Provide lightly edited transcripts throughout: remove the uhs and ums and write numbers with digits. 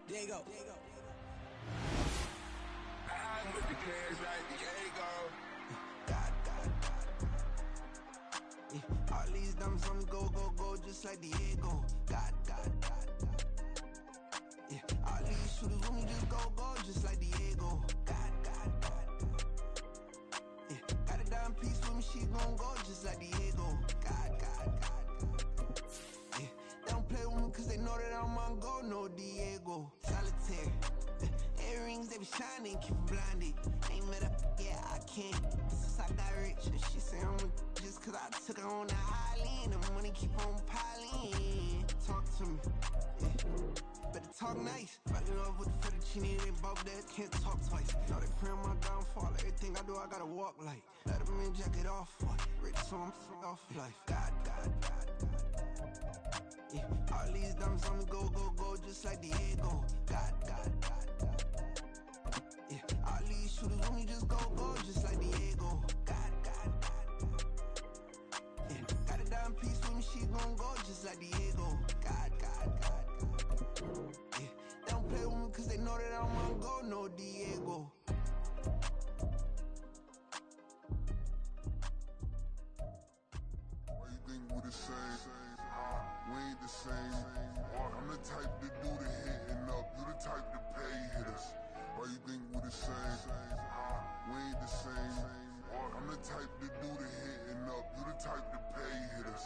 Diego. I'm with the cash like Diego. Yeah, all these diamonds on me go, just like Diego. Yeah, all these shooters with me just go, just like Diego. Yeah, got a dime piece with me, she gon' go just like Diego. Yeah, they don't play with me cause they know that I'm on go, no Diego. Solitaire, earrings, they be shining, keep them blinded. Ain't met up, yeah, I can't. Since I got rich, and she say I'm just cause I took her on the island. The money keep on piling. Talk to me, yeah. Better talk nice. Falling off with the fettuccine, they both that can't talk twice. Know they praying my downfall. Everything I do, I gotta walk like. Let them in, jacket off. Rich, so I'm off life. God. Yeah, all these diamonds on me go, just like Diego. Yeah, all these shooters with me just go, just like Diego. Yeah, got a dime piece with me, she gon' go just like Diego. Yeah, they don't play with me cause they know that I'm on go, no Diego. Why you think we the same? We ain't the same. I'm the type to do the hitting up, you the type to pay hitters. Why you think we the same? We ain't the same. I'm the type to do the hitting up, you the type to pay hitters.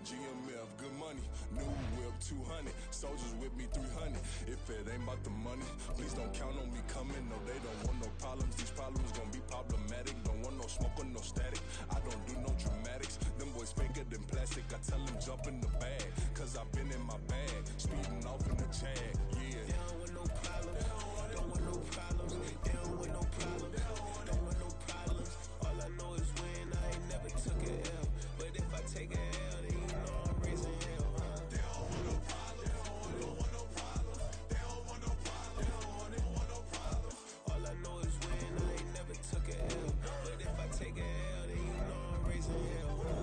GMF, good money, new whip, up 200, soldiers with me 300. If it ain't about the money, please don't count on me coming. No, they don't want no problems. These problems gon' be problematic. Don't want no smoke or no static. I don't do no dramatics. Them boys faker than plastic. I tell them jump in the bag, cause I've been in my bag, speeding off in the Jag. Yeah. They don't want no problems. Don't want no problems. They don't want no problems. Don't want no problems. All I know is win. I ain't never took an L. But if I take an L, then you know I'm raising hell, huh? They don't want no problems. They don't want no problems. They don't want no problems. They don't want no problems. All I know is win. I ain't never took an L. But if I take an L, then you know I'm raising hell, huh?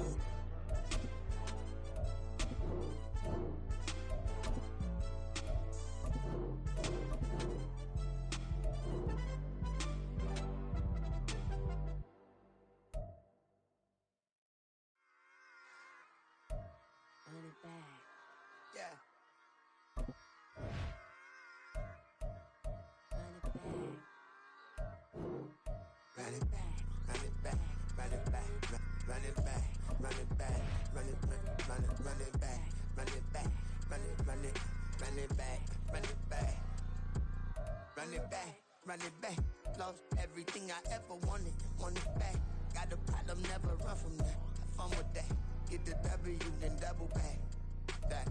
Run it back. Yeah. Run it back. Run it back, run it back, run it back, run it back, run it back, run it back, run it back, run it back, run it back, run it back, run it back, run it back. Lost everything I ever wanted it back. Got a problem, never run from that. Have fun with that. Get the W, then double back. That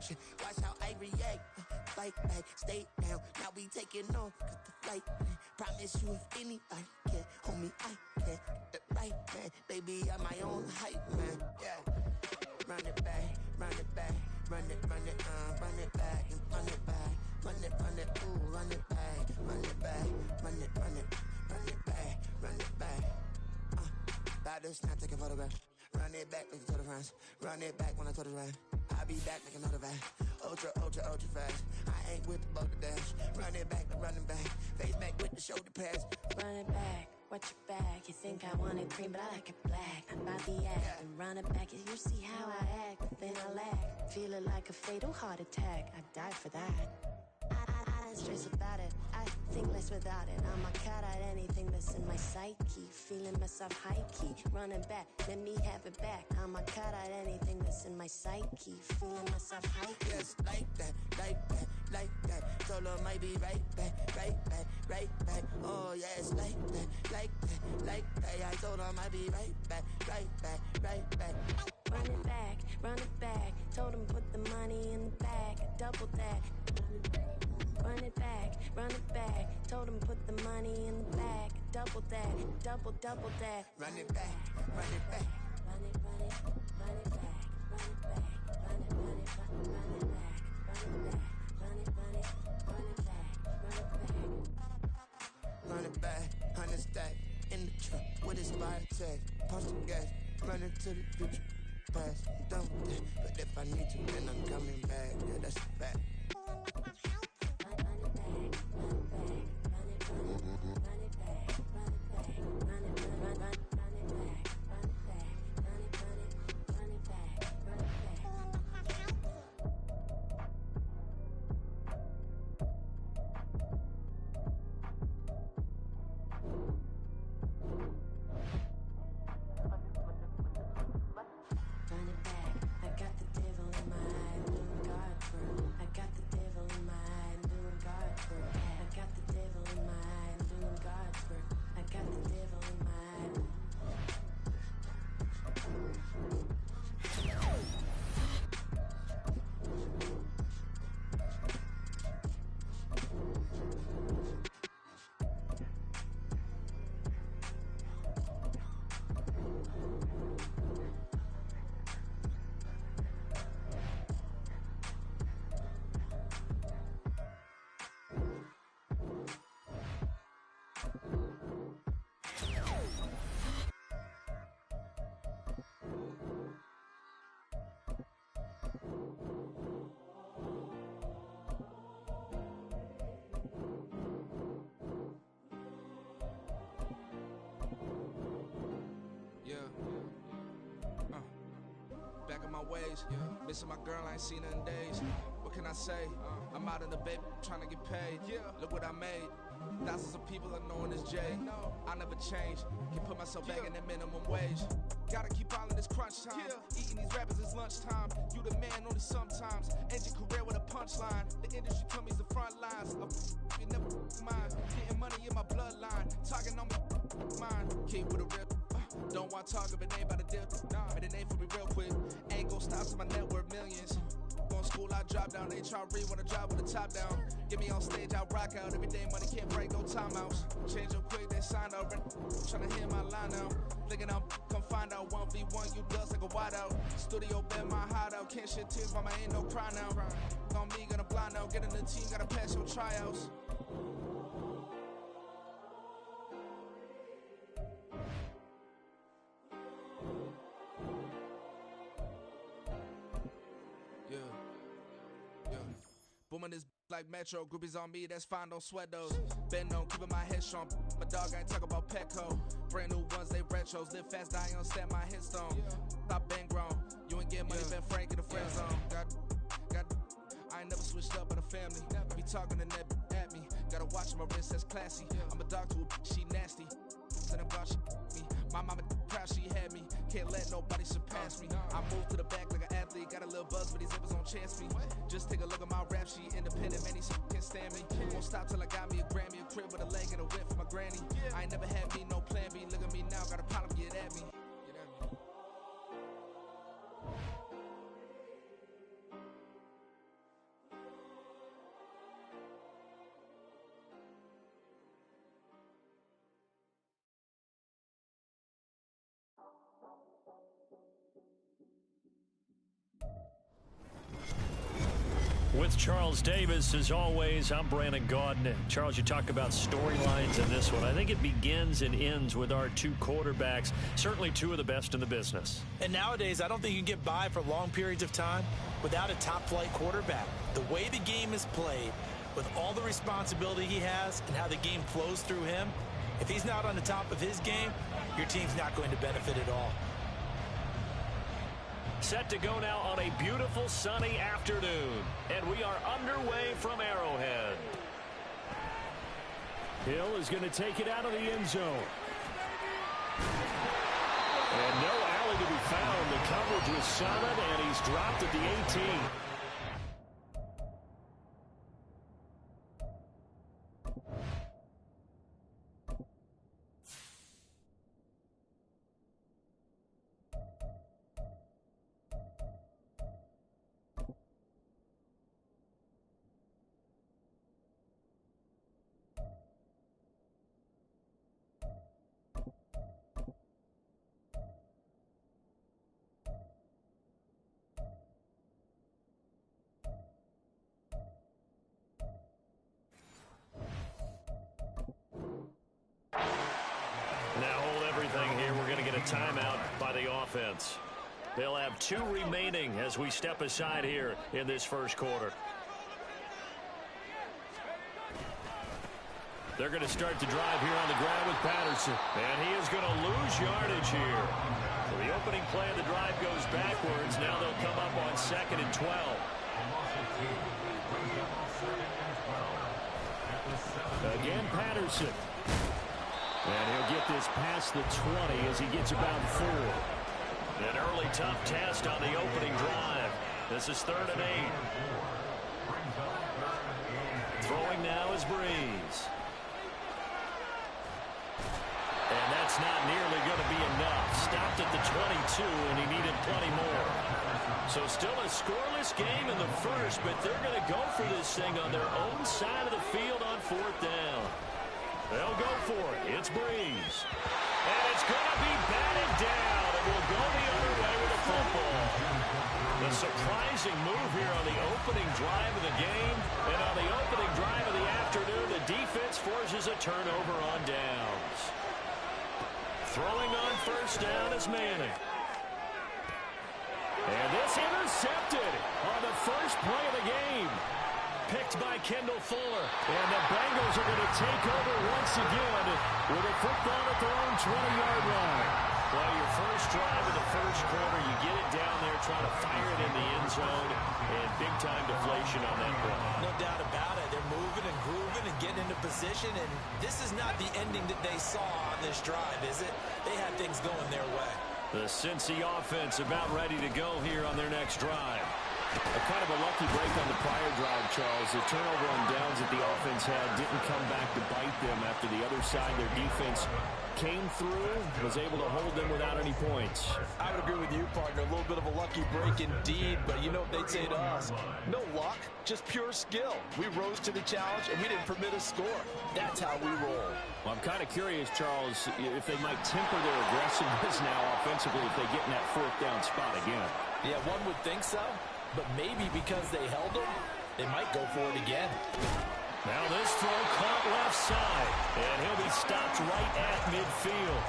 shit. Watch how I react. Fight back, stay down. Now we taking off. Cut the flight. Promise you if anybody can, homie, I can. Get the right man, baby, I'm my own hype man. Yeah. Run it back, run it back, run it back, run it back, run it back, ooh, run it back, run it back, run it back, run it back. About to snap, take a photograph. Run it back, like a total France. Run it back when I told it right. I'll be back like another back. Ultra, ultra, ultra fast. I ain't with the boat to dash. Run it back, running back. Face back with the shoulder pads. Run it back. Watch your back. You think I want it cream, but I like it black. I'm about the act and run it back. You see how I act, but then I lack. Feel it like a fatal heart attack. I'd die for that. I don't stress about it. I think less without it. I'ma cut out anything that's in my psyche. Feeling myself high key. Running back, let me have it back. I'ma cut out anything that's in my psyche. Feeling myself high key. Yes, like that, like that, like that. Solo might be right back, right back, right back. Oh yes, like that, like that, like that. I told her might be right back, right back, right back. Run it back, run it back. Told him put the money in the bag. Double that. Run it back, run it back. Told him put the money in the bag. Double that, double that. Run it back, run it back. Run it, run it, run it back, run it back, run it, run it, run it back, run it back, run it, run it, run it back, run it back. Run it back, 100 stack in the truck with his fire tag. Punch the gas, running to the future. Past, I'm done with that. But if I need to, then I'm coming back. Yeah, that's a fact. Back in my ways, missing my girl, I ain't seen her in days. What can I say? I'm out in the baby, trying to get paid. Look what I made. Thousands of people are knowing this J. I never change. Can put myself back in the minimum wage. Gotta keep all in this crunch time. Eating these rappers is lunchtime. You the man only sometimes. End your career with a punchline. The industry told me it's the front lines. You never mind. Getting money in my bloodline. Talking on me, mine. Keep with a real. Don't want to talk if it ain't about a deal. Made a name for me real quick. Ain't gon' stop till my net worth millions. Going school, I drop down. They try to read when I drop with the top down. Get me on stage, I rock out. Every day money can't break, no timeouts. Change up quick, they signed up. Tryna hear my line now. Thinking I'm come find out 1v1, you dust like a wideout. Studio been my hideout. Can't shed tears, mama ain't no cry now. On me, gonna blind out. Get in the team, gotta pass your tryouts. Booming this like Metro, groupies on me, that's fine, don't sweat those. Been on, keeping my head strong. My dog ain't talk about Petco. Brand new ones, they retros. Live fast, die on, stand my headstone. Stop been grown. You ain't get money, been frank in the friend zone. I ain't never switched up in the family. Be talking to that at me. Gotta watch my wrist, that's classy. I'm a dog to a she nasty. Then I'm about she me. My mama proud she had me. Can't let nobody surpass me. I move to the back like an athlete. Got a little buzz, but these zippers on chance me. Just take a look at my rap sheet. Independent, man, these can't stand me. Won't stop till I got me a Grammy, a crib with a leg and a whip for my granny. I ain't never had me no plan B. Look at me now, got a problem, get at me. With Charles Davis, as always, I'm Brandon Gaudin. And Charles, you talk about storylines in this one. I think it begins and ends with our two quarterbacks, certainly two of the best in the business. And nowadays, I don't think you can get by for long periods of time without a top-flight quarterback. The way the game is played, with all the responsibility he has and how the game flows through him, if he's not on the top of his game, your team's not going to benefit at all. Set to go now on a beautiful sunny afternoon, and we are underway from Arrowhead. Hill is going to take it out of the end zone. And no alley to be found. The coverage was solid, and he's dropped at the 18. Now hold everything here. We're going to get a timeout by the offense. They'll have 2 remaining as we step aside here in this first quarter. They're going to start the drive here on the ground with Patterson. And he is going to lose yardage here. So the opening play of the drive goes backwards. Now they'll come up on 2nd and 12. Again, Patterson. And he'll get this past the 20 as he gets about 4. An early tough test on the opening drive. This is 3rd and 8. Throwing now is Breeze. And that's not nearly going to be enough. Stopped at the 22, and he needed plenty more. So still a scoreless game in the first, but they're going to go for this thing on their own side of the field on 4th down. They'll go for it. It's Breeze. And it's going to be batted down. And will go the other way with a football. The surprising move here on the opening drive of the game. And on the opening drive of the afternoon, the defense forces a turnover on downs. Throwing on 1st down is Manning. And this intercepted on the first play of the game. Picked by Kendall Fuller. And the Bengals are going to take over once again with a football at their own 20-yard line. Well, your first drive of the first quarter, you get it down there, trying to fire it in the end zone, and big-time deflation on that play. No doubt about it. They're moving and grooving and getting into position, and this is not the ending that they saw on this drive, is it? They had things going their way. The Cincy offense about ready to go here on their next drive. Kind of a lucky break on the prior drive, Charles. The turnover on downs that the offense had didn't come back to bite them after the other side. Their defense came through, was able to hold them without any points. I would agree with you, partner. A little bit of a lucky break indeed, but you know what they'd say to us? No luck, just pure skill. We rose to the challenge, and we didn't permit a score. That's how we roll. Well, I'm kind of curious, Charles, if they might temper their aggressiveness now offensively if they get in that fourth down spot again. Yeah, one would think so. But maybe because they held him, they might go for it again. Now this throw caught left side, and he'll be stopped right at midfield.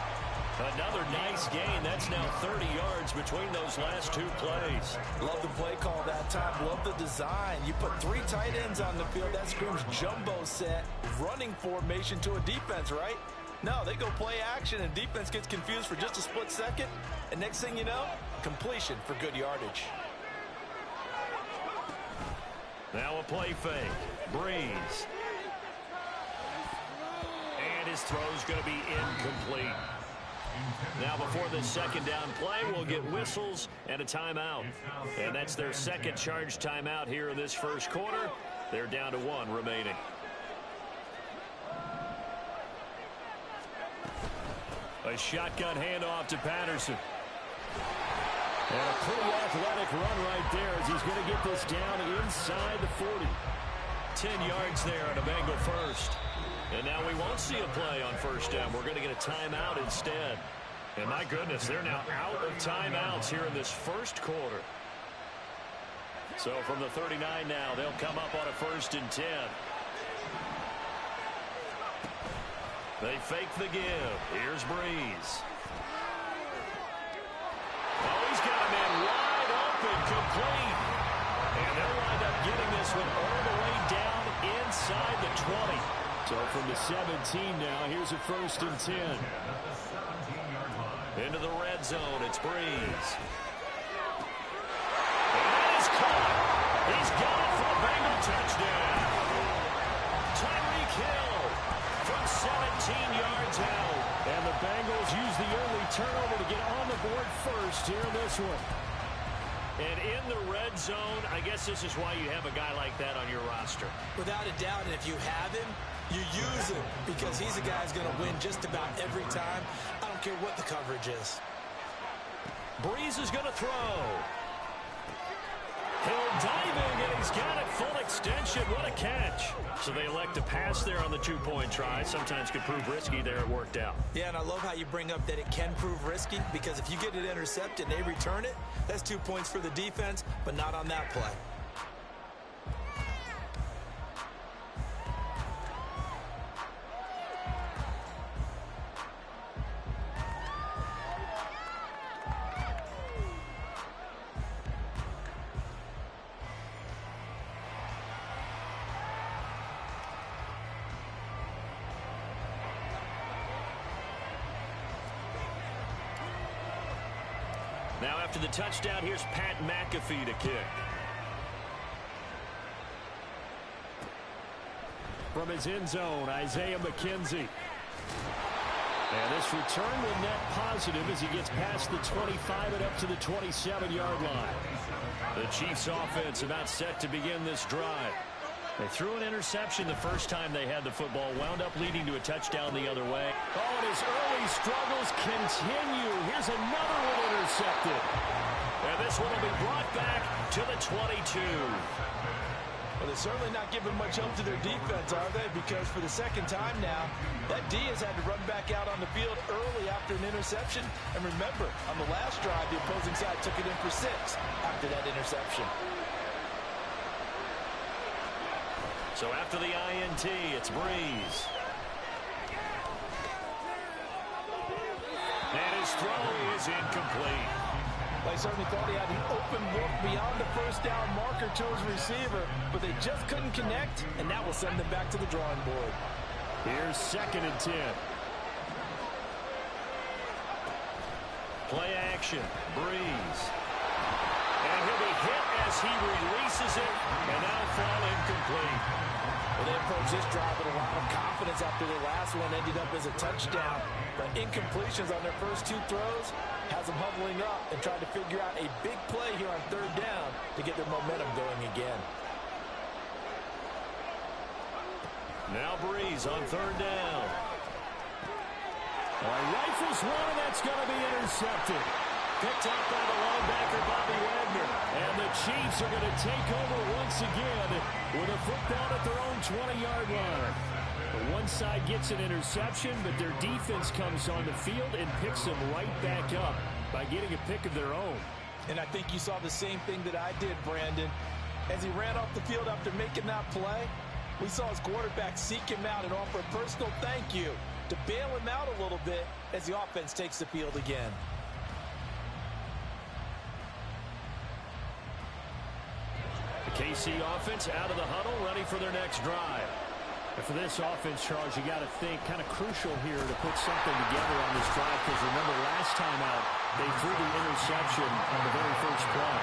Another nice gain. That's now 30 yards between those last two plays. Love the play call that time. Love the design. You put 3 tight ends on the field. That screams jumbo set, running formation to a defense, right? No, they go play action, and defense gets confused for just a split second. And next thing you know, completion for good yardage. Now a play fake. Breeze. And his throw's going to be incomplete. Now before this second down play, we'll get whistles and a timeout. And that's their second charge timeout here in this first quarter. They're down to 1 remaining. A shotgun handoff to Patterson. And a pretty athletic run right there as he's going to get this down inside the 40. 10 yards there on a Bengal first. And now we won't see a play on first down. We're going to get a timeout instead. And my goodness, they're now out of timeouts here in this first quarter. So from the 39 now, they'll come up on a 1st and 10. They fake the give. Here's Breeze. Oh, he's got a man wide open, complete. And they'll wind up getting this one all the way down inside the 20. So from the 17 now, here's a 1st and 10. Into the red zone, it's Breeze. And that is caught. He's got it for a Bengal touchdown. Tyreek Hill from 17 yards out. And the Bengals use the early turnover to get on the board first here in this one. And in the red zone, I guess this is why you have a guy like that on your roster. Without a doubt, and if you have him, you use him because he's a guy who's going to win just about every time. I don't care what the coverage is. Breeze is going to throw. He'll dive in, and he's got it full extension. What a catch. So they elect to pass there on the 2-point try. Sometimes could prove risky there. It worked out. Yeah, and I love how you bring up that it can prove risky because if you get it intercepted and they return it, that's 2 points for the defense, but not on that play. Now after the touchdown, here's Pat McAfee to kick. From his end zone, Isaiah McKenzie. And this return will net positive as he gets past the 25 and up to the 27-yard line. The Chiefs offense about set to begin this drive. They threw an interception the first time they had the football, wound up leading to a touchdown the other way. Oh, and his early struggles continue. Here's another one intercepted. And this one will be brought back to the 22. Well, they're certainly not giving much help to their defense, are they? Because for the second time now, that D has had to run back out on the field early after an interception. And remember, on the last drive, the opposing side took it in for 6 after that interception. So after the INT, it's Breeze. And his throw is incomplete. They certainly thought he had an open look beyond the first down marker to his receiver, but they just couldn't connect, and that will send them back to the drawing board. Here's 2nd and 10. Play action, Breeze. And he'll be hit as he releases it, and now fall incomplete. Well, they approached this drive with a lot of confidence after their last one ended up as a touchdown. But incompletions on their first two throws has them huddling up and trying to figure out a big play here on third down to get their momentum going again. Now Breeze on third down. Rifles one, and that's going to be intercepted. Picked up by the linebacker, Bobby Wagner. And the Chiefs are going to take over once again with a football at their own 20-yard line. The one side gets an interception, but their defense comes on the field and picks them right back up by getting a pick of their own. And I think you saw the same thing that I did, Brandon. As he ran off the field after making that play, we saw his quarterback seek him out and offer a personal thank you to bail him out a little bit as the offense takes the field again. The KC offense out of the huddle, ready for their next drive. And for this offense, Charles, you got to think kind of crucial here to put something together on this drive, because remember last time out, they threw the interception on the very first play.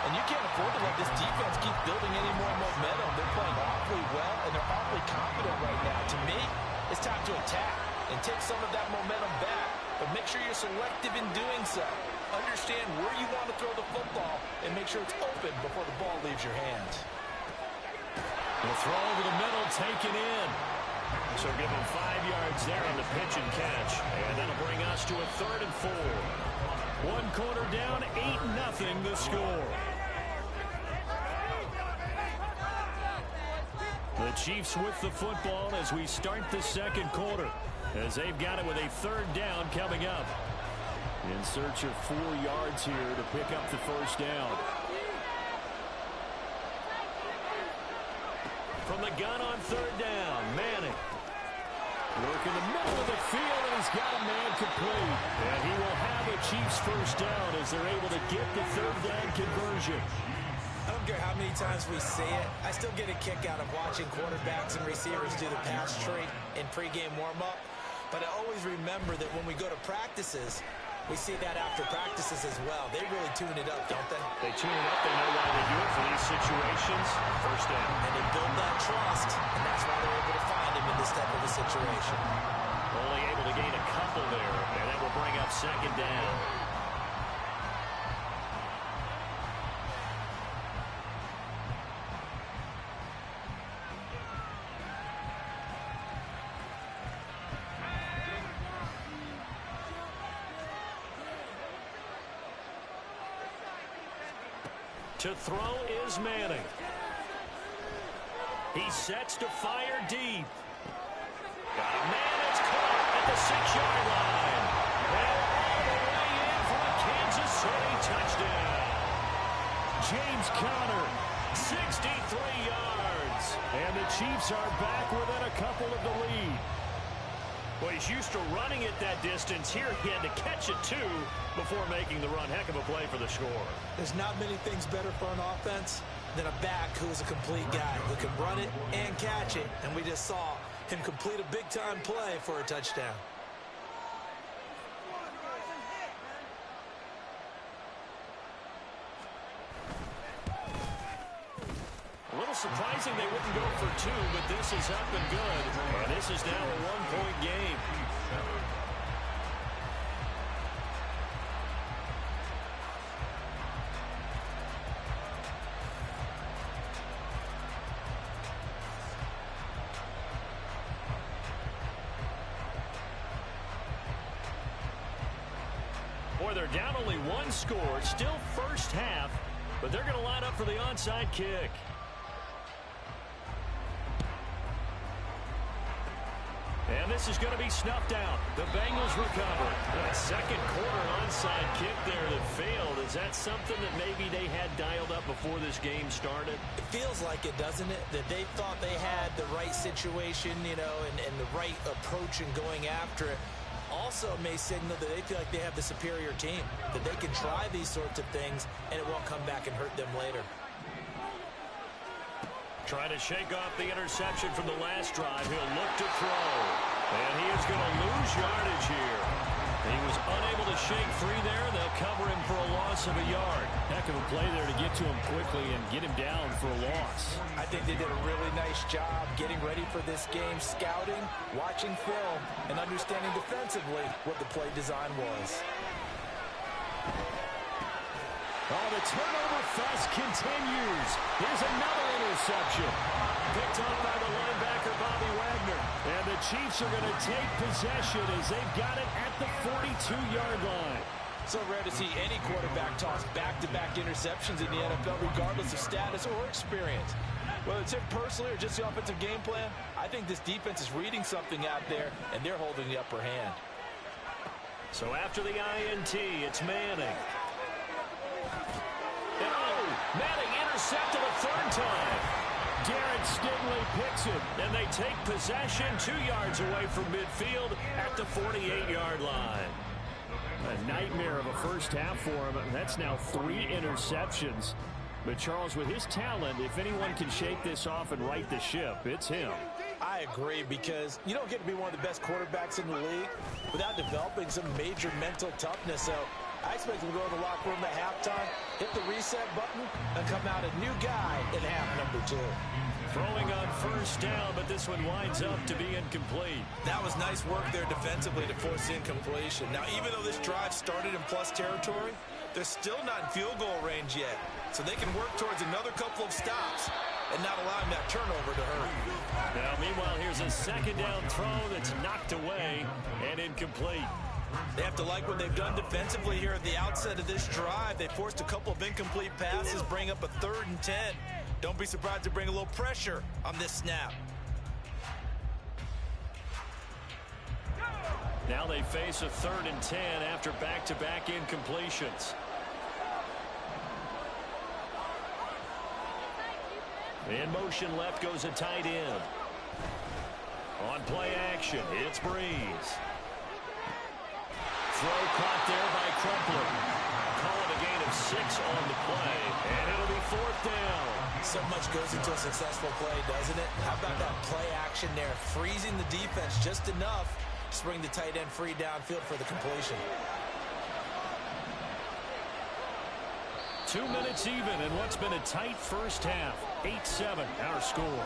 And you can't afford to let this defense keep building any more momentum. They're playing awfully well, and they're awfully confident right now. To me, it's time to attack and take some of that momentum back, but make sure you're selective in doing so. Understand where you want to throw the football and make sure it's open before the ball leaves your hands. The throw over the middle, taken in. So give them 5 yards there on the pitch and catch. And that'll bring us to a 3rd and 4. 1 quarter down, 8-0 the score. The Chiefs with the football as we start the second quarter, as they've got it with a 3rd down coming up. In search of 4 yards here to pick up the first down. From the gun on 3rd down, Manning. Work in the middle of the field, and he's got a man complete. And he will have a Chiefs first down as they're able to get the 3rd down conversion. I don't care how many times we see it. I still get a kick out of watching quarterbacks and receivers do the pass tree in pregame warm-up. But I always remember that when we go to practices, we see that after practices as well. They really tune it up, don't they? They tune it up. They know why they do it for these situations. First down. And they build that trust, and that's why they're able to find him in this type of a situation. Only able to gain a couple there, and that will bring up 2nd down. To throw is Manning. He sets to fire deep. Got a man that's caught at the 6-yard line. And all the way in for a Kansas City touchdown. James Conner, 63 yards. And the Chiefs are back within a couple of the lead. Well, he's used to running it that distance. Here he had to catch it, too, before making the run. Heck of a play for the score. There's not many things better for an offense than a back who is a complete guy who can run it and catch it. And we just saw him complete a big-time play for a touchdown. A little surprising they wouldn't go for 2, but this is up and good. And this is now a 1-point game. Boy, they're down only 1 score. Still first half, but they're going to line up for the onside kick. And this is going to be snuffed out. The Bengals recover. A second quarter onside kick there that failed. Is that something that maybe they had dialed up before this game started? It feels like it, doesn't it? That they thought they had the right situation, you know, and the right approach in going after it. Also may signal that they feel like they have the superior team, that they can try these sorts of things and it won't come back and hurt them later. Trying to shake off the interception from the last drive. He'll look to throw. And he is going to lose yardage here. He was unable to shake free there. They'll cover him for a loss of a yard. Heck of a play there to get to him quickly and get him down for a loss. I think they did a really nice job getting ready for this game, scouting, watching film, and understanding defensively what the play design was. Oh, the turnover fest continues. Here's another interception. Picked up by the linebacker, Bobby Wagner. And the Chiefs are going to take possession as they've got it at the 42-yard line. So rare to see any quarterback toss back-to-back interceptions in the NFL, regardless of status or experience. Whether it's him personally or just the offensive game plan, I think this defense is reading something out there, and they're holding the upper hand. So after the INT, it's Manning. And Manning intercepted a third time. Garrett Stingley picks it, and they take possession 2 yards away from midfield at the 48-yard line. A nightmare of a first half for him. That's now 3 interceptions. But Charles, with his talent, if anyone can shake this off and right the ship, it's him. I agree, because you don't get to be one of the best quarterbacks in the league without developing some major mental toughness. So I expect him to go to the locker room at halftime, hit the reset button, and come out a new guy in half number 2. Throwing on first down, but this one winds up to be incomplete. That was nice work there defensively to force the incompletion. Now, even though this drive started in plus territory, they're still not in field goal range yet. So they can work towards another couple of stops and not allowing that turnover to hurt. Now, meanwhile, here's a second down throw that's knocked away and incomplete. They have to like what they've done defensively here at the outset of this drive. They forced a couple of incomplete passes, bring up a 3rd and 10. Don't be surprised to bring a little pressure on this snap. Now they face a 3rd and 10 after back-to-back incompletions. In motion left goes a tight end. On play action, it's Breeze. Throw caught there by Crumpler. Call it a gain of 6 on the play, and it'll be 4th down. So much goes into a successful play, doesn't it? How about that play action there? Freezing the defense just enough to bring the tight end free downfield for the completion. 2 minutes even in what's been a tight first half. 8-7, our score.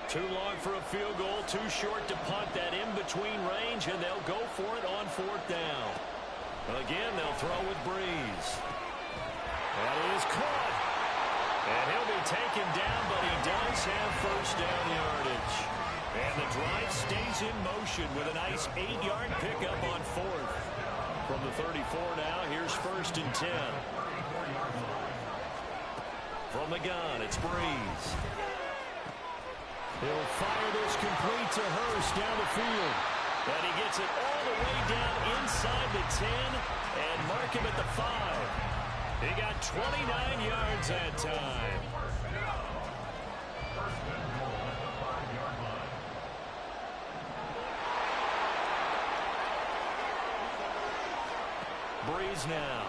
Too long for a field goal, too short to punt. That in-between range, and they'll go for it on 4th down. Again, they'll throw with Breeze. That is caught. And he'll be taken down, but he does have first down yardage. And the drive stays in motion with a nice 8-yard pickup on 4th. From the 34 now, here's 1st and 10. From the gun, it's Breeze. He'll fire this complete to Hurst down the field. And he gets it all the way down inside the 10 and mark him at the 5. He got 29 yards that time. Breeze now.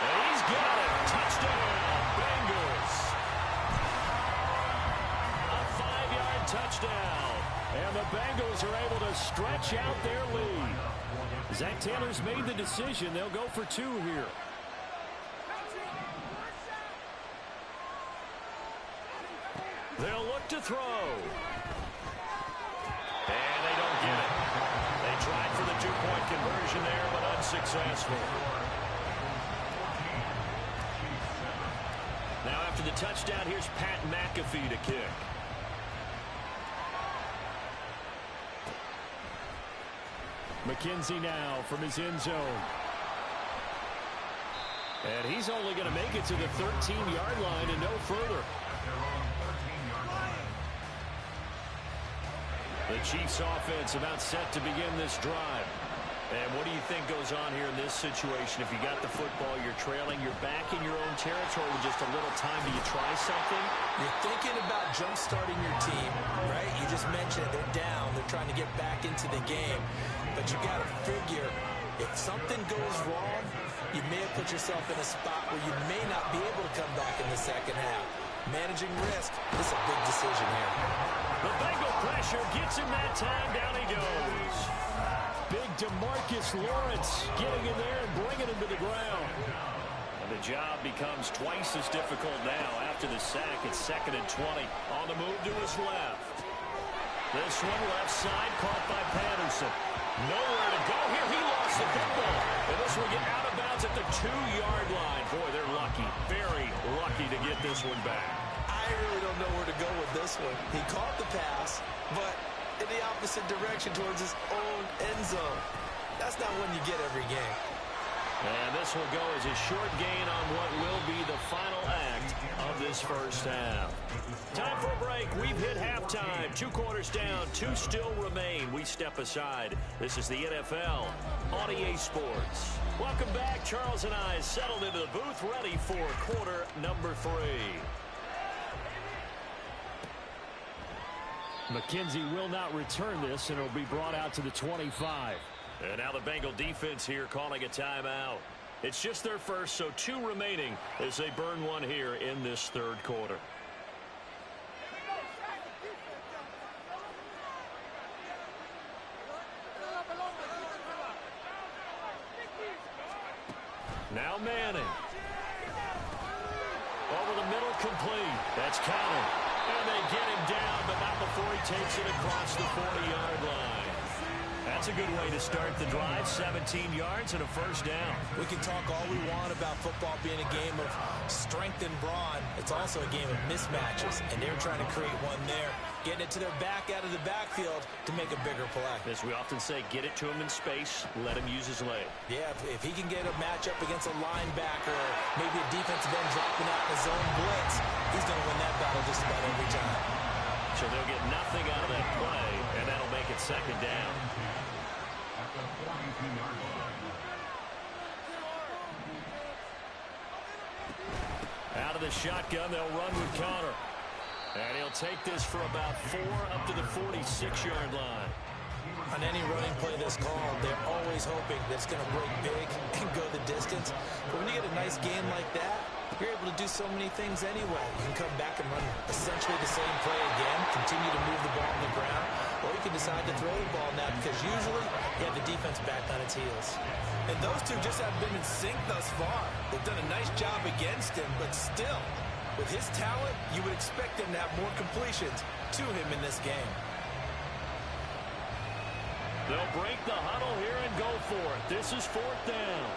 And he's got it. Touchdown, Bengals. A 5-yard touchdown. And the Bengals are able to stretch out their lead. Zach Taylor's made the decision. They'll go for 2 here. They'll look to throw. And they don't get it. They tried for the 2-point conversion there, but unsuccessful. Now after the touchdown, here's Pat McAfee to kick. McKenzie now from his end zone. And he's only going to make it to the 13-yard line and no further. The Chiefs offense about set to begin this drive. And what do you think goes on here in this situation? If you got the football, you're trailing, you're back in your own territory with just a little time. Do you try something? You're thinking about jump-starting your team, right? You just mentioned it. They're down. They're trying to get back into the game. But you got to figure If something goes wrong, you may have put yourself in a spot where you may not be able to come back in the second half. Managing risk is a big decision here. The Bengal pressure gets him that time. Down he goes. Big DeMarcus Lawrence getting in there and bringing him to the ground. And the job becomes twice as difficult now after the sack. It's 2nd and 20. On the move to his left. This one left side caught by Patterson. Nowhere to go here. He lost the football. And this will get out of bounds at the 2-yard line. Boy, they're lucky. Very lucky to get this one back. I really don't know where to go with this one. He caught the pass, but in the opposite direction towards his own end zone. That's not one you get every game. And this will go as a short gain on what will be the final act of this first half. Time for a break. We've hit halftime. 2 quarters down. 2 still remain. We step aside. This is the NFL on EA Sports. Welcome back. Charles and I settled into the booth, ready for quarter number 3. McKenzie will not return this, and it'll be brought out to the 25. And now the Bengal defense here calling a timeout. It's just their first, so 2 remaining as they burn one here in this 3rd quarter. Now Manning. Over the middle, complete. That's counted. And they get him down, but not before he takes it across the 40-yard line. That's a good way to start the drive. 17 yards and a first down. We can talk all we want about football being a game of strength and brawn. It's also a game of mismatches, and they're trying to create one there, getting it to their back out of the backfield to make a bigger play. As we often say, get it to him in space, let him use his leg. Yeah, if he can get a matchup against a linebacker or maybe a defensive end dropping out in a zone blitz, he's going to win that battle just about every time. So they'll get nothing out of that play, and that'll make it 2nd down. Out of the shotgun, they'll run with Connor. And he'll take this for about 4 up to the 46-yard line. On any running play that's called, they're always hoping that it's going to break big and go the distance. But when you get a nice game like that, you're able to do so many things anyway. You can come back and run essentially the same play again, continue to move the ball on the ground, or you can decide to throw the ball now because usually you have the defense back on its heels. And those two just haven't been in sync thus far. They've done a nice job against him, but still, with his talent, you would expect him to have more completions to him in this game. They'll break the huddle here and go for it. This is 4th down.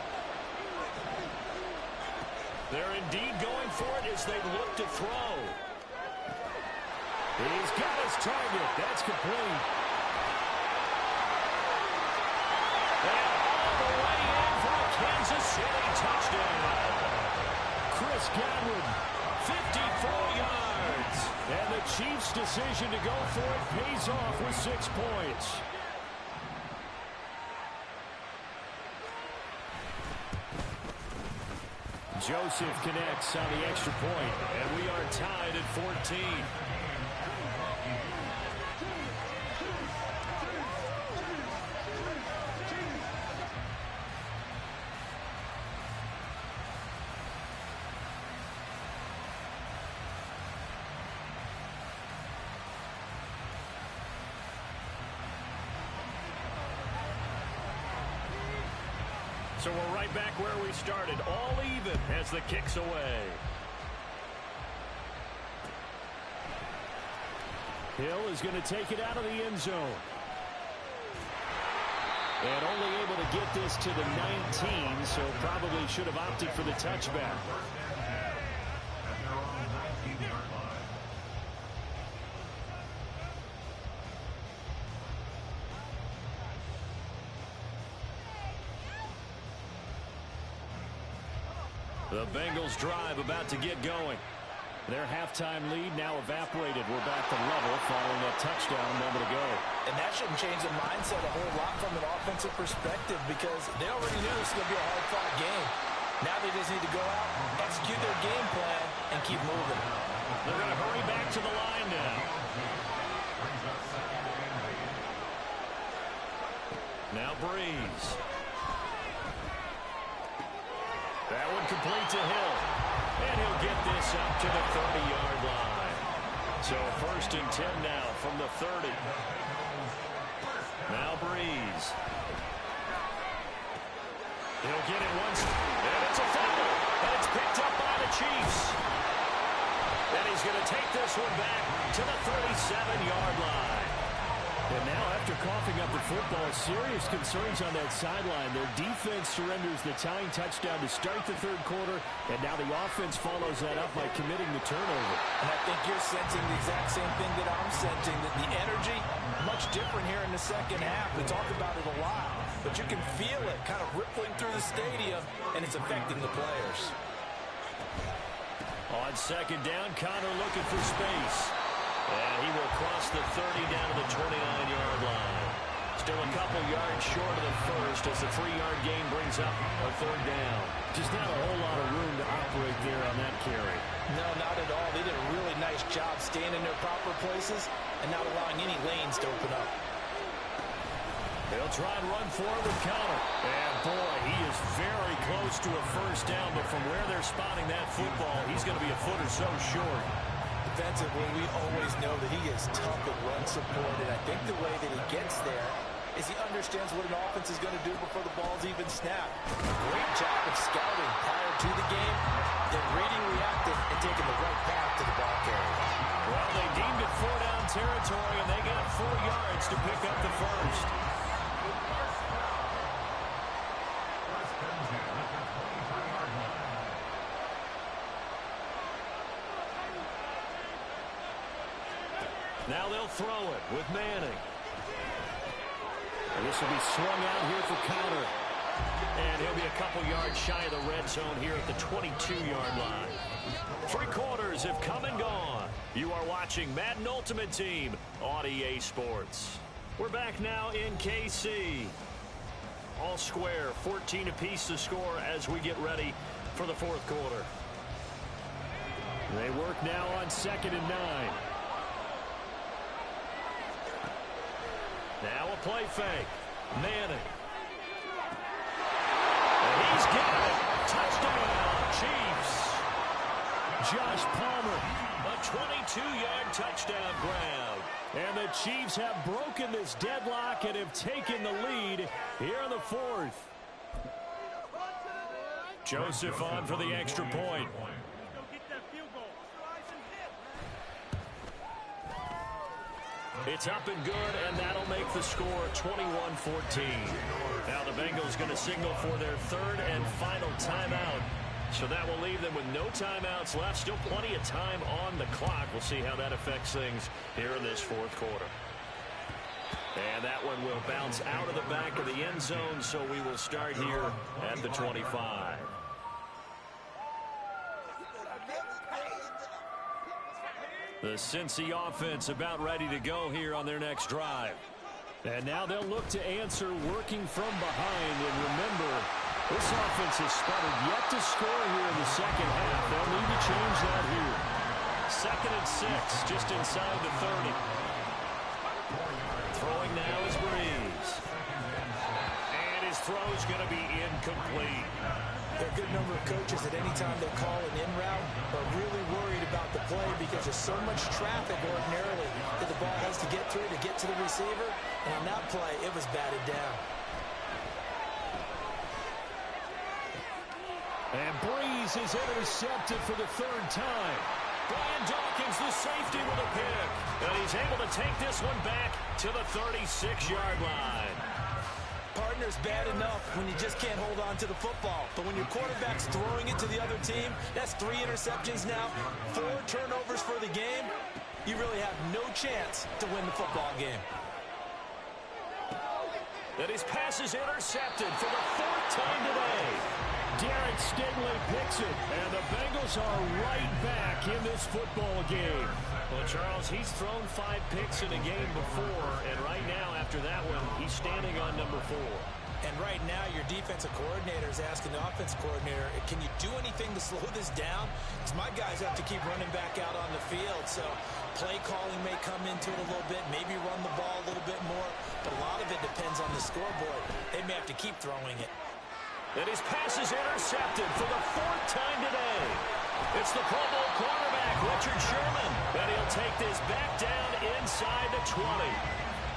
They're indeed going for it as they look to throw. He's got his target. That's complete. And all the way in for a Kansas City touchdown. Chris Godwin, 54 yards. And the Chiefs' decision to go for it pays off with 6 points. Joseph connects on the extra point, and we are tied at 14. So we're right back where we started, all even as the kick's away. Hill is going to take it out of the end zone. And only able to get this to the 19, so probably should have opted for the touchback. The Bengals drive about to get going. Their halftime lead now evaporated. We're back to level following a touchdown a moment ago. And that shouldn't change the mindset a whole lot from an offensive perspective because they already knew this was going to be a hard-fought game. Now they just need to go out, execute their game plan, and keep moving. They're going to hurry back to the line now. Now Breeze. incomplete to Hill. And he'll get this up to the 30-yard line. So 1st and 10 now from the 30. Now Breeze. He'll get it once. And it's a fumble. And it's picked up by the Chiefs. And he's going to take this one back to the 37-yard line. And now after coughing up the football, serious concerns on that sideline. Their defense surrenders the tying touchdown to start the 3rd quarter, and now the offense follows that up by committing the turnover. And I think you're sensing the exact same thing that I'm sensing, that the energy, much different here in the second half. We talk about it a lot, but you can feel it kind of rippling through the stadium, and it's affecting the players. On 2nd down, Connor looking for space. And he will cross the 30 down to the 29-yard line. Still a couple yards short of the first as the 3-yard gain brings up a 3rd down. Just not a whole lot of room to operate there on that carry. No, not at all. They did a really nice job staying in their proper places and not allowing any lanes to open up. They'll try and run forward with Connor. And boy, he is very close to a 1st down, but from where they're spotting that football, he's going to be a foot or so short. Defensively, we always know that he is tough at run support, and I think the way that he gets there is he understands what an offense is going to do before the ball's even snapped. Great job of scouting prior to the game, then reading, reacting, and taking the right path to the ball carrier. Well, they deemed it 4-down territory, and they got 4 yards to pick up the first. Now they'll throw it with Manning. And this will be swung out here for Connor. And he'll be a couple yards shy of the red zone here at the 22-yard line. 3 quarters have come and gone. You are watching Madden Ultimate Team on EA Sports. We're back now in KC. All square, 14 apiece to score as we get ready for the 4th quarter. They work now on 2nd and 9. Now a play fake. Manning. And he's got it. Touchdown, Chiefs. Josh Palmer, a 22-yard touchdown grab. And the Chiefs have broken this deadlock and have taken the lead here in the 4th. Joseph on for the extra point. It's up and good, and that'll make the score 21-14. Now the Bengals going to signal for their 3rd and final timeout. So that will leave them with no timeouts left. Still plenty of time on the clock. We'll see how that affects things here in this 4th quarter. And that one will bounce out of the back of the end zone, so we will start here at the 25. The Cincy offense about ready to go here on their next drive. And now they'll look to answer working from behind. And remember, this offense has sputtered yet to score here in the 2nd half. They'll need to change that here. 2nd and 6, just inside the 30. Throwing now is Breeze. And his throw's going to be incomplete. There are a good number of coaches that any time they call an in route are really worried about the play because there's so much traffic ordinarily that the ball has to get through to get to the receiver. And on that play, it was batted down. And Breeze is intercepted for the 3rd time. Brian Dawkins, the safety, with a pick. And he's able to take this one back to the 36-yard line. Partner's bad enough when you just can't hold on to the football. But when your quarterback's throwing it to the other team, that's 3 interceptions now, 4 turnovers for the game. You really have no chance to win the football game. And his pass is intercepted for the 4th time today. Derek Stingley picks it, and the Bengals are right back in this football game. Well, Charles, he's thrown 5 picks in a game before, and right now, after that one, he's standing on number 4. And right now, your defensive coordinator is asking the offensive coordinator, can you do anything to slow this down? Because my guys have to keep running back out on the field, so play calling may come into it a little bit, maybe run the ball a little bit more, but a lot of it depends on the scoreboard. They may have to keep throwing it. And his pass is intercepted for the 4th time today. It's the Pro Bowl quarterback, Richard Sherman. And he'll take this back down inside the 20.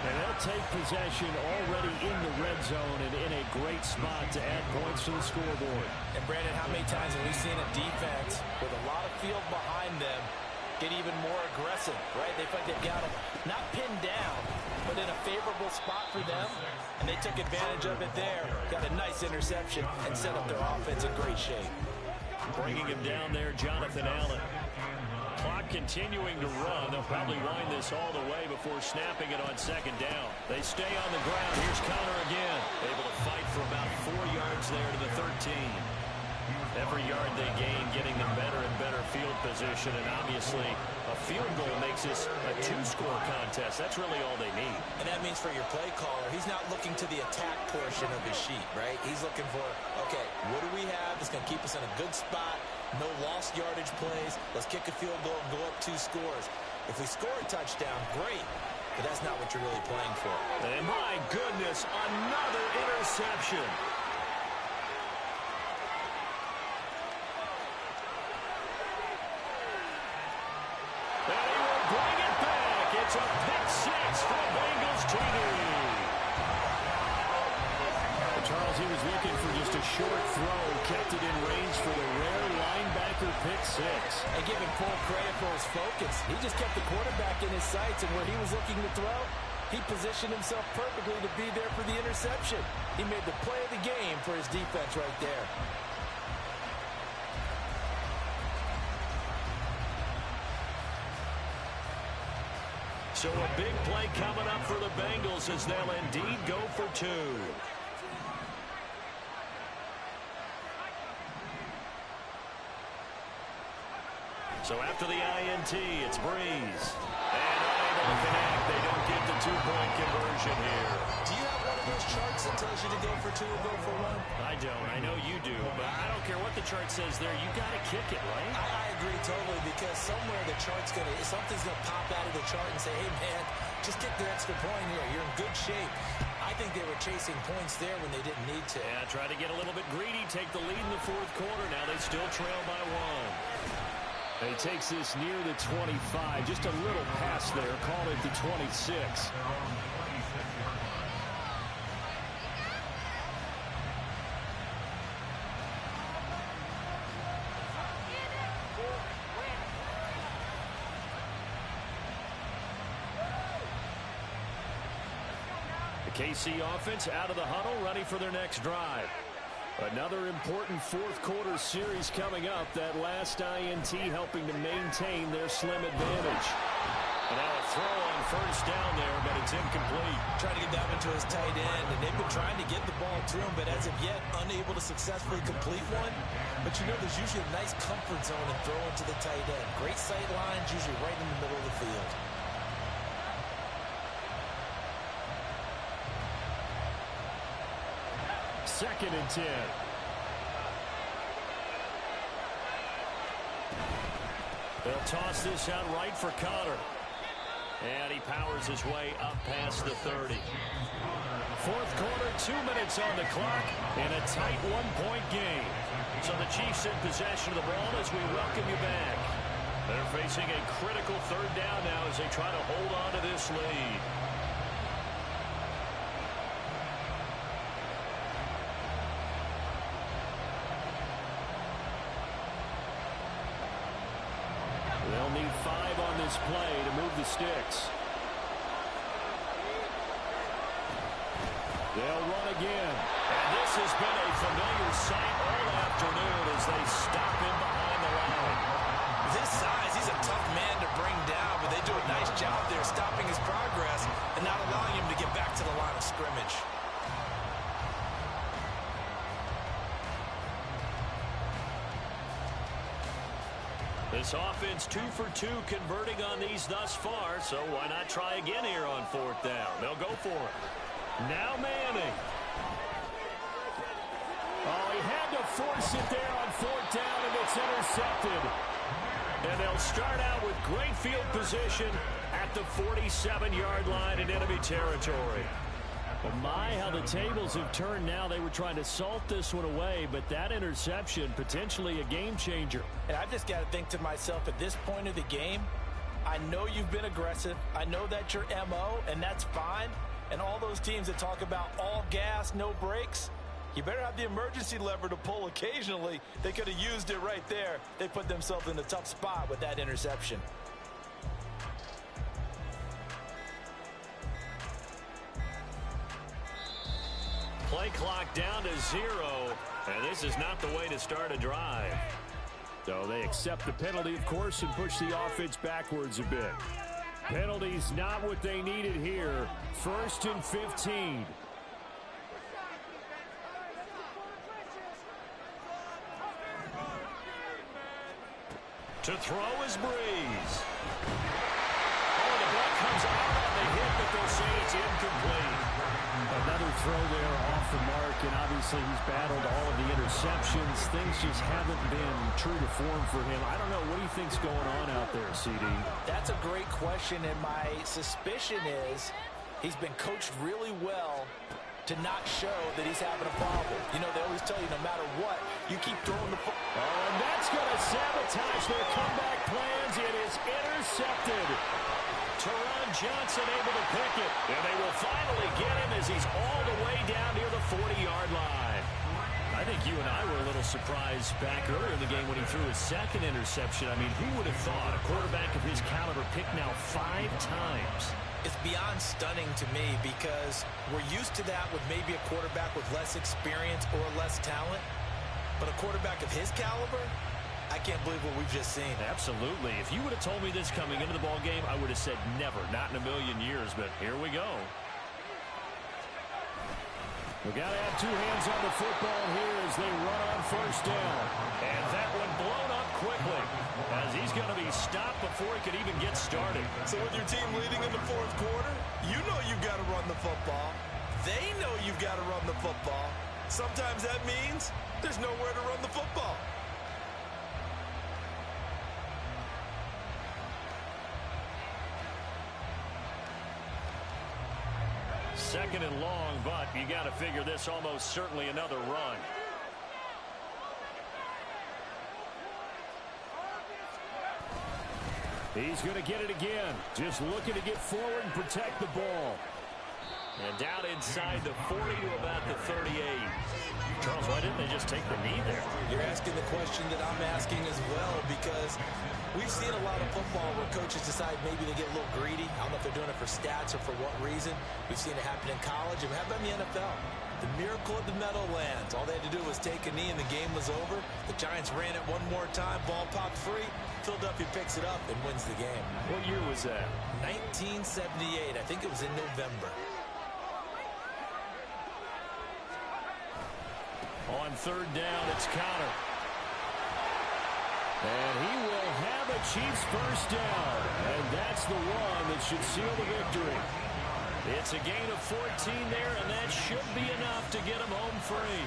And they'll take possession already in the red zone and in a great spot to add points to the scoreboard. And, Brandon, how many times have we seen a defense with a lot of field behind them get even more aggressive, right? They think they've got them not pinned down, but in a favorable spot for them, and they took advantage of it there. Got a nice interception and set up their offense in great shape. Bringing him down there, Jonathan Allen. Clock continuing to run. They'll probably wind this all the way before snapping it on 2nd down. They stay on the ground. Here's Connor again. Able to fight for about 4 yards there to the 13. Every yard they gain, getting them better and better field position. And obviously, a field goal makes this a 2-score contest. That's really all they need. And that means for your play caller, he's not looking to the attack portion of his sheet, right? He's looking for, okay, what do we have that's going to keep us in a good spot? No lost yardage plays. Let's kick a field goal and go up 2 scores. If we score a touchdown, great. But that's not what you're really playing for. And my goodness, another interception. And he will bring it back. It's a pick 6 for Bengals TD. Charles, he was looking for just a short throw, kept it in range for the rare linebacker pick 6. And give him full credit for his focus. He just kept the quarterback in his sights, and where he was looking to throw, he positioned himself perfectly to be there for the interception. He made the play of the game for his defense right there. So a big play coming up for the Bengals as they'll indeed go for 2. So after the INT, it's Breeze. And unable to connect. They don't get the 2-point conversion here. Do you have one of those charts that tells you to go for 2 or go for 1? I don't. I know you do. But I don't care what the chart says there. You got to kick it, right? I agree totally, because somewhere the chart's going to, something's going to pop out of the chart and say, hey, man, just kick the extra point here. You're in good shape. I think they were chasing points there when they didn't need to. Yeah, try to get a little bit greedy, take the lead in the 4th quarter. Now they still trail by 1. He takes this near the 25. Just a little pass there. Call it the 26. The KC offense out of the huddle, ready for their next drive. Another important 4th quarter series coming up. That last INT helping to maintain their slim advantage. And now a throw on 1st down there, but it's incomplete. Trying to get that one to his tight end, and they've been trying to get the ball to him, but as of yet, unable to successfully complete one. But you know, there's usually a nice comfort zone in throwing to the tight end. Great sight lines, usually right in the middle of the field. Second and 10. They'll toss this out right for Connor. And he powers his way up past the 30. 4th quarter, 2 minutes on the clock, and a tight 1-point game. So the Chiefs in possession of the ball as we welcome you back. They're facing a critical 3rd down now as they try to hold on to this lead. They'll need 5 on this play to move the sticks. They'll run again. And this has been a familiar sight all afternoon as they stop him behind the line. With his size, he's a tough man to bring down, but they do a nice job there stopping his progress and not allowing him to get back to the line of scrimmage. This offense 2 for 2 converting on these thus far, so why not try again here on 4th down? They'll go for it. Now Manning. Oh, he had to force it there on 4th down, and it's intercepted. And they'll start out with great field position at the 47-yard line in enemy territory. But my, how the tables have turned now. They were trying to salt this one away, but that interception, potentially a game changer. And I just got to think to myself, at this point of the game, I know you've been aggressive. I know that's your MO, and that's fine. And all those teams that talk about all gas, no brakes, you better have the emergency lever to pull occasionally. They could have used it right there. They put themselves in a tough spot with that interception. Play clock down to 0, and this is not the way to start a drive. So they accept the penalty, of course, and push the offense backwards a bit. Penalty's not what they needed here. 1st and 15. To throw is Breeze. Oh, the ball comes out on the hit, but they'll say it's incomplete. Another throw there off the mark, and obviously he's battled all of the interceptions. Things just haven't been true to form for him. I don't know. What do you think's going on out there, CD? That's a great question, and my suspicion is he's been coached really well to not show that he's having a problem. You know, they always tell you no matter what, you keep throwing the ball. Oh, and that's going to sabotage their comeback plans. It is intercepted. Teron Johnson able to pick it, and they will finally get him as he's all the way down near the 40-yard line. I think you and I were a little surprised back earlier in the game when he threw his second interception. I mean, who would have thought a quarterback of his caliber picked now 5 times? It's beyond stunning to me because we're used to that with maybe a quarterback with less experience or less talent. But a quarterback of his caliber, I can't believe what we've just seen. Absolutely. If you would have told me this coming into the ball game, I would have said never, not in a million years. But here we go. We've got to have 2 hands on the football here as they run on 1st down. And that one blown up quickly as he's going to be stopped before he could even get started. So with your team leading in the 4th quarter, you know you've got to run the football. They know you've got to run the football. Sometimes that means there's nowhere to run the football. Second and long, but you got to figure this almost certainly another run. He's going to get it again. Just looking to get forward and protect the ball. And down inside the 40 to about the 38. Charles, why didn't they just take the knee there? You're asking the question that I'm asking as well, because we've seen a lot of football where coaches decide maybe they get a little greedy. I don't know if they're doing it for stats or for what reason. We've seen it happen in college, and how about in the NFL? The miracle of the Meadowlands. All they had to do was take a knee, and the game was over. The Giants ran it one more time. Ball popped free. Philadelphia picks it up and wins the game. What year was that? 1978. I think it was in November. On 3rd down, it's Connor. And he will have a Chiefs 1st down. And that's the one that should seal the victory. It's a gain of 14 there, and that should be enough to get him home free.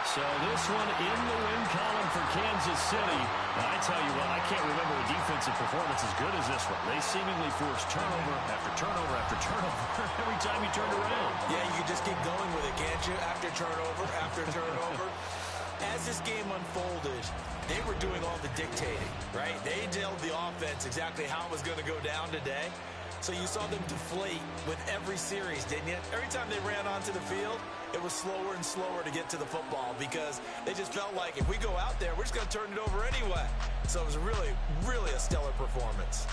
So this one in the win column for Kansas City. And I tell you what, I can't remember a defensive performance as good as this one. They seemingly forced turnover after turnover after turnover every time you turned around. Yeah, you can just keep going with it, can't you? After turnover. As this game unfolded, they were doing all the dictating, right? They told the offense exactly how it was going to go down today. So you saw them deflate with every series, didn't you? Every time they ran onto the field, it was slower and slower to get to the football because they just felt like if we go out there, we're just going to turn it over anyway. So it was really, really a stellar performance.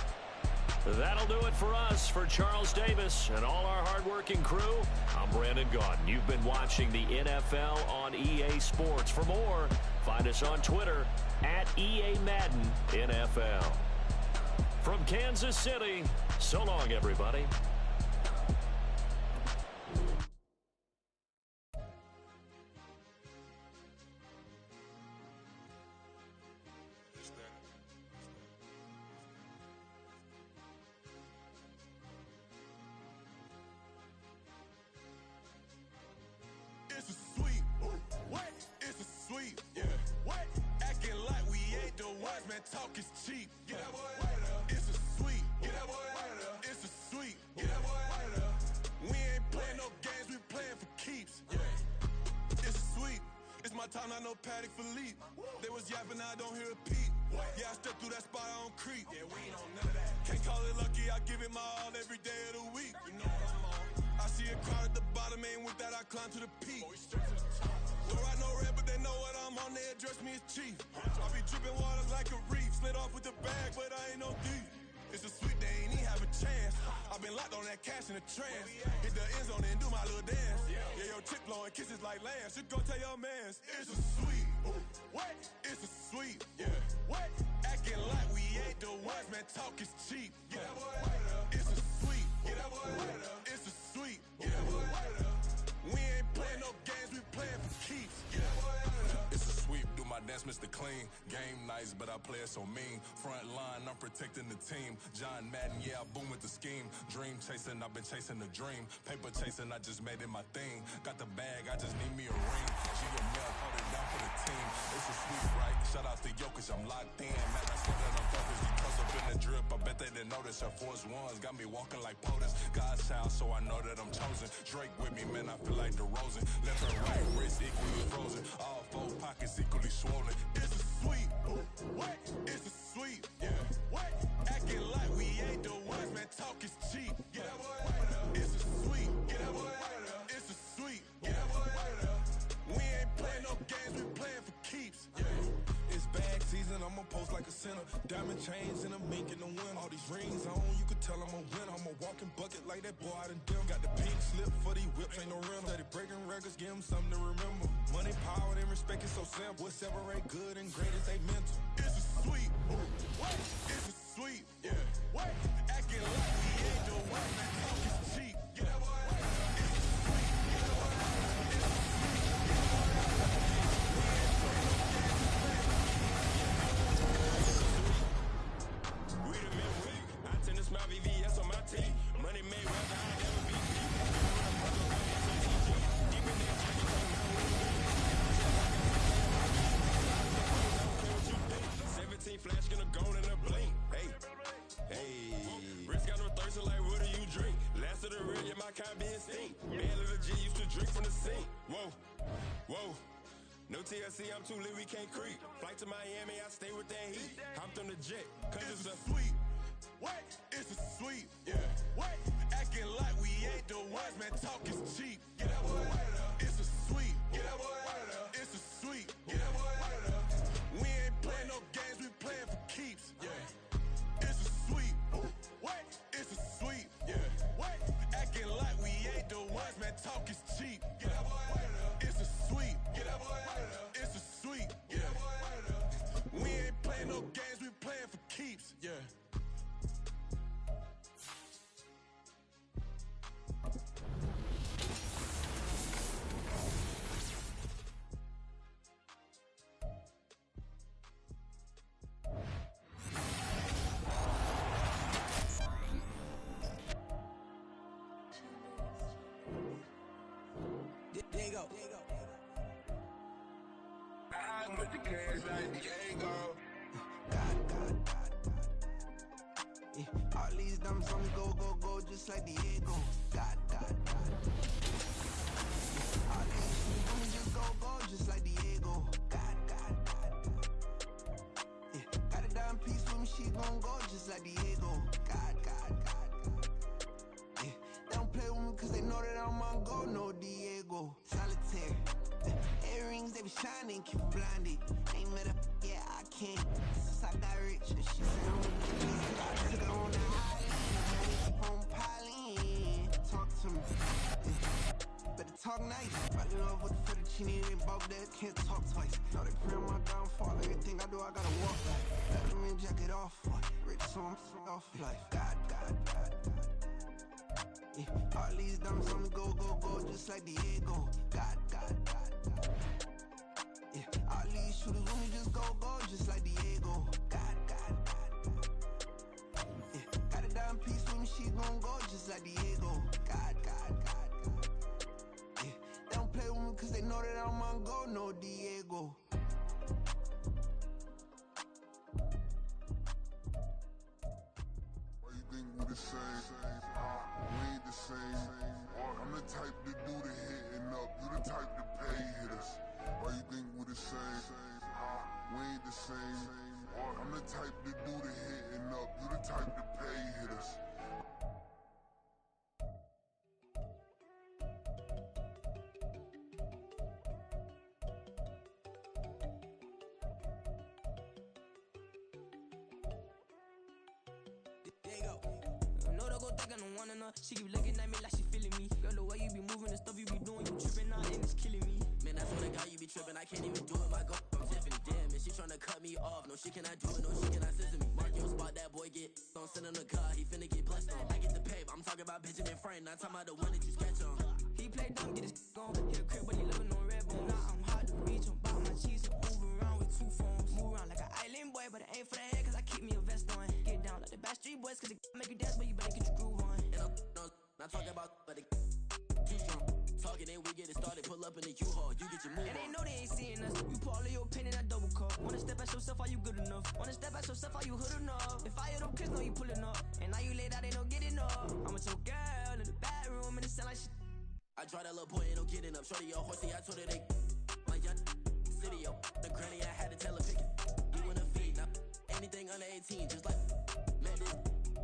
That'll do it for us. For Charles Davis and all our hardworking crew, I'm Brandon Gaudin. You've been watching the NFL on EA Sports. For more, find us on Twitter at EA Madden NFL. From Kansas City, so long, everybody. It's a sweep. What? It's a sweep. Yeah. What? Acting like we ain't the ones, man. Talk is cheap. Yeah, boy. my time, not no Paddock Philippe. They was yapping, I don't hear a peep. Yeah, I step through that spot, I don't creep. Yeah, we ain't on none of that. Can't call it lucky, I give it my all every day of the week. You know what I'm on. I see a crowd at the bottom, ain't with that, I climb to the peak. Throw out no red, but they know what I'm on, they address me as chief. I be dripping waters like a reef, slid off with the bag, but I ain't no thief. It's a sweet, they ain't even have a chance. I've been locked on that cash in a trance. Hit the end zone and do my little dance. Yeah, your chick blowing kisses like lambs. You go tell your mans. It's a sweet. What? It's a sweet. Yeah. What? Acting like we ain't the ones, man. Talk is cheap. Get that boy out of. It's a sweet. Get that boy out of. It's a sweet. Get that boy out of. We ain't playing no games, we playing for keeps. Get that boy out of. It's a sweep. Do my dance, Mr. Clean. Game nice, but I play it so mean. Front line, I'm protecting the team. John Madden, yeah, I boom with the scheme. Dream chasing, I've been chasing the dream. Paper chasing, I just made it my thing. Got the bag, I just need me a ring. GML, hold it down for the team. It's a sweep, right? Shout out to Jokic, I'm locked in. Man, I said that on purpose. Because up in the drip, I bet they didn't notice. Her force ones got me walking like POTUS. God's child, so I know that I'm chosen. Drake with me, man, I feel like DeRozan. Left and right, wrist equally frozen. All four pockets equally swollen. It's a sweep. What? It's a sweep. Yeah. What? Acting like we ain't the ones, man. Talk is cheap. Get that boy out of. It's a sweep. Get that boy out of. It's a sweep. Get that boy out of. We ain't playing no games, we playing for keeps. Yeah. It's bag season, I'ma post like a sinner. Diamond chains and I'm making the win. All these rings on, you could tell I'm a winner. I'm a walking bucket like that boy out in Denver. Got the pink slip for these whips, ain't no rental. Steady breaking records, give them something to remember. Money, power, and respect is so simple. What separate good and great is they mental. It's a sweep. What? It's a sweep. Yeah. What? Acting like we ain't the one, man. Talk is cheap. Get that boy out of. It's a sweep. Get that boy out of. It's a sweep. Get that boy out of. We ain't playing no games, we playing for keeps. We the midweek. I tend to smile VVS on my team. Money made whether I never be deep. Deep in that jacket, talking about what it mean. 17 flash gonna go in a blink. Hey, hey. Wrist got no thirsting like what do you drink? Last of the real, yeah, my kind be instinct. Man legit used to drink from the sink. Whoa, whoa. No TLC, I'm too lit, we can't creep. Flight to Miami, I stay with that heat. Hopped on the jet, cause it's a sweep. What? It's a sweep. Yeah. What? Acting like we ain't the ones, man. Talk is cheap. Get that boy out of. It's a sweep. Get that boy out of. It's a sweep. Get that boy out of. We ain't playing no games, we playing for keeps. Yeah. It's a sweep. What? It's a sweep. Yeah. What? Acting like we ain't the ones, man. Talk is cheap. Get that boy out of. It's a sweep. Get that boy out of. It's a sweep. Get that boy out of. We ain't playing no games, we playing for keeps. Yeah. There you go. I put the cash like Diego. God. Yeah, all these dumb songs go, just like Diego. God. Yeah, all these shoes just go, just like Diego. God. Yeah, got a dime piece with me, she gon' go just like Diego. God. Yeah, they don't play with me cause they know that I'm on go, no Diego. Solitaire. Earrings, they be shining, keep blinded. Ain't met up, yeah, I can't. Since I got rich, and she said I'm with the business. I took her on the island, keep on piling. Talk to me, better talk nice. Fall in love with the fettuccine, they both that can't talk twice. Now they pray on my downfall, everything I do, I gotta walk like. Let them in, jacket off, rich, so I'm off life. God. Yeah, all these dumb songs go, just like Diego. God. Yeah, all these shooters with me just go, just like Diego. God. Yeah, got a dime piece with me, she gon' go just like Diego. God. Yeah, they don't play with me cause they know that I'm on go, no Diego. Why you think we the same? We ain't the same. I'm the type to do the hitting up, you the type to pay hitters. Why you think we the same? We ain't the same. I'm the type to do the hitting up. You the type to pay hitters. She keep looking at me like she feeling me. Girl, the way you be moving and stuff you be doing, you tripping out and it's killing me. Man, I swear to God, you be tripping. I can't even do it. My girl, I'm Tiffany. Damn, man, she tryna cut me off. No, she cannot do it. No, she cannot scissor me. Mark your spot, that boy get. Don't send in the car. He finna get blessed on. I get the pay, but I'm talking about Benjamin Frank. Not talking about the one that you sketch on. He play dumb, get his on. Hit a crib, but he living on red bone. Now I'm hard to reach. I'm bout my cheese and move around with two phones. Move around like an island boy, but it ain't for the head, cause I keep me a vest on. Get down like the Backstreet Boys, cause it make you dance, but you better get your groove on. And I'm not talking about, but it too strong. Talking, then we get it started. Pull up in the U-Haul. You get your move and they on. know they ain't seeing us. You put all of your pen in that double cup. Wanna step at yourself, are you good enough? Wanna step at yourself, are you hood enough? If I hear them kids, know you pulling up. And now you laid out, they don't get enough. I'm with your girl in the bedroom, and it sound like shit. I draw that little boy, ain't no getting up. Shorty, your horsey, I told her they my young city, yo. The granny, I had to tell her pick it. You in a feed, now anything under 18, just like met this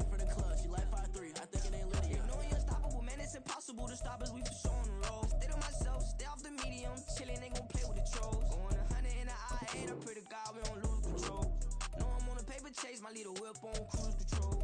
from the club. She like 5'3", I think it ain't Lydia. You know you're unstoppable, man, it's impossible to stop us. We for sure on the road. Stay to myself, stay off the medium. Chillin', ain't gon' play with the trolls. Going 100 in the I-8, I pray to God we don't lose control. Know I'm on a paper chase, my little whip on cruise control.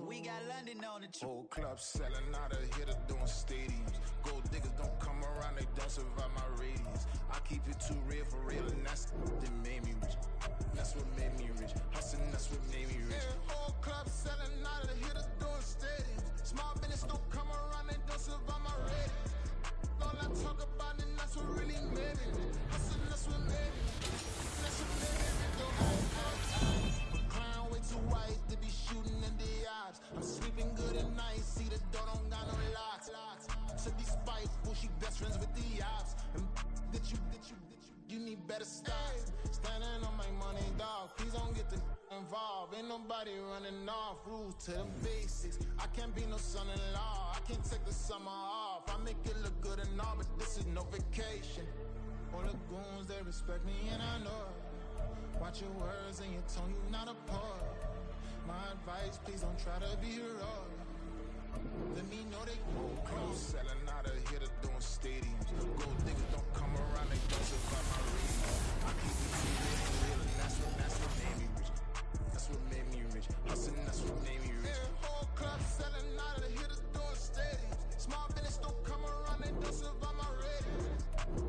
We got London on the Whole club selling out of hitter doing stadiums. Gold diggers don't come around, they don't survive my radius. I keep it too real for real, and that's that made me rich. That's what made me rich. Hustling, that's what made me rich. Yeah, whole club selling out of hitters doing stadiums. Small business don't come around, they don't survive my radius. All I talk about, and that's what really made me rich. Hustling, that's what made me rich. That's what made me rich. But clown way too white to be shooting in the eyes. I'm sleeping good at night, see the door don't got no locks. To be spiteful, she best friends with the ops. And you need better stop. Standing on my money, dog. Please don't get the involved. Ain't nobody running off. Rules to the basics. I can't be no son-in-law. I can't take the summer off. I make it look good and all, but this is no vacation. All the goons, they respect me and I know it. Watch your words and your tone, you not a poet. My advice, please don't try to be heroic. Let me know they won't close. Selling out of hitter doing stadiums. Gold diggers don't come around, they don't survive my radius. I keep it too real, and that's what made me rich. That's what made me rich. Hustling, that's what made me rich. Yeah, whole club selling out of hitters doing stadiums. Small business don't come around, they don't survive my radius.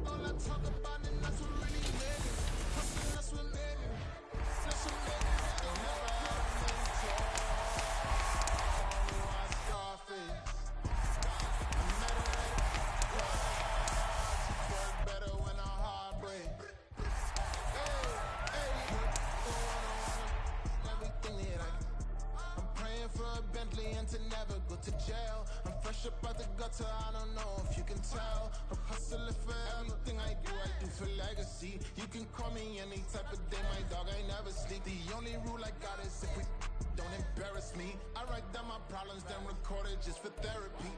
All I talk about, and that's what really made me. Hustling, that's what made me. That's what made me. Never had a mentor. Scarface. I met her at a work better when I heartbreak. Hey, everything that I'm praying for a Bentley and to never go to jail. I'm fresh up out the gutter, I don't know if you can tell. I'm hustling for everything I do for legacy. You can call me any type of day, my dog, I never sleep. The only rule I got is if we don't embarrass me. I write down my problems, then record it just for therapy.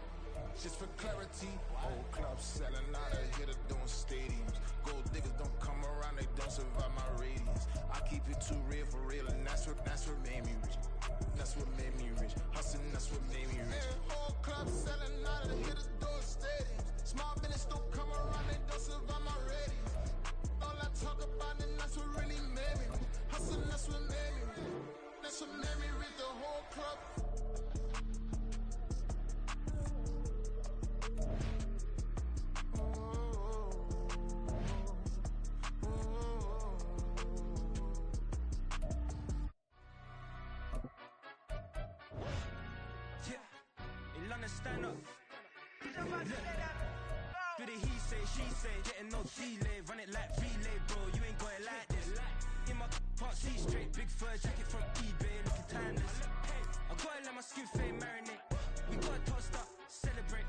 Just for clarity. Whole club selling out of hitter doing stadiums. Gold diggers don't come around, they don't survive my radius. I keep it too real for real, and that's what made me rich. That's what made me rich. Hustling, that's what made me rich. Yeah, whole club selling out of hitters doing stadiums. Small business don't come around, they don't survive my radius. All I talk about, and that's what really made me rich. Hustling, that's what made me rich. That's what made me rich. The whole club. Stand up. Do the he say, she say, getting no delay. Run it like relay, bro. You ain't got it like this. In my can't see straight. Big fur jacket from eBay, looking timeless. I gotta let my skin fade marinate. We gotta toast up, celebrate.